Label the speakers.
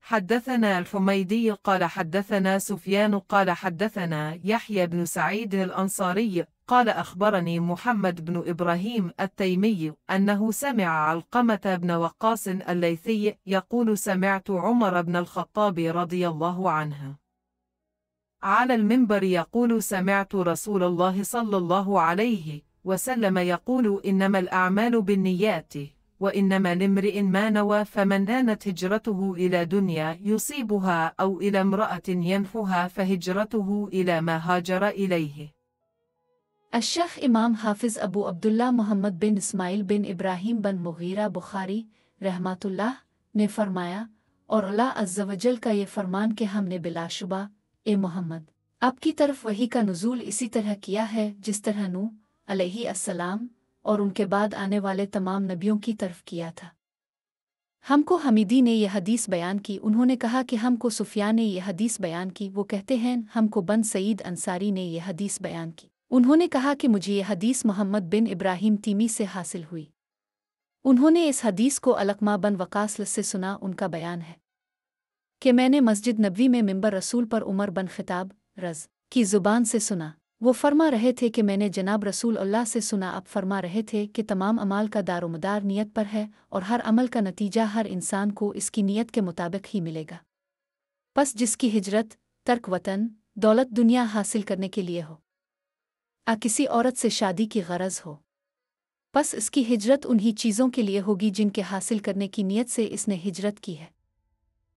Speaker 1: حدثنا الحميدي قال حدثنا سفيان قال حدثنا يحيى بن سعيد الأنصاري قال أخبرني محمد بن إبراهيم التيمي أنه سمع علقمة بن وقاص الليثي يقول سمعت عمر بن الخطاب رضي الله عنه على المنبر يقول سمعت رسول الله صلى الله عليه وسلم يقول إنما الأعمال بالنيات وإنما لامرئ ما نوى، فمن كانت هجرته إلى دنيا يصيبها أو إلى امرأة ينفها فهجرته إلى ما هاجر إليه.
Speaker 2: الشيخ इमाम हाफिज़ अबू अब्दुल्ला मोहम्मद बिन इस्माइल बिन इब्राहिम बिन मुगीरा बुखारी रहमतुल्लाह ने फरमाया, और अल्लाह अज़्ज़ व जल का ये फरमान कि हमने बिलाशुबा ए मोहम्मद आपकी तरफ वही का नुज़ूल इसी तरह किया है जिस तरह नूह अलैहि अस्सलाम और उनके बाद आने वाले तमाम नबियों की तरफ किया था। हमको हमीदी ने यह हदीस बयान की। उन्होंने कहा कि हमको सुफियान ने यह हदीस बयान की। वो कहते हैं हमको बन सईद अंसारी ने यह हदीस बयान की। उन्होंने कहा कि मुझे यह हदीस मोहम्मद बिन इब्राहिम तीमी से हासिल हुई। उन्होंने इस हदीस को अलकमा बन वकास से सुना। उनका बयान है कि मैंने मस्जिद नबवी में मिंबर रसूल पर उमर बन खिताब रज़ की ज़ुबान से सुना। वो फरमा रहे थे कि मैंने जनाब रसूल अल्लाह से सुना। अब फरमा रहे थे कि तमाम अमाल का दारोमदार नियत पर है और हर अमल का नतीजा हर इंसान को इसकी नियत के मुताबिक ही मिलेगा। बस जिसकी हिजरत तर्क वतन दौलत दुनिया हासिल करने के लिए हो, किसी औरत से शादी की गरज हो, बस इसकी हिजरत उन्हीं चीज़ों के लिए होगी जिनके हासिल करने की नियत से इसने हिजरत की है।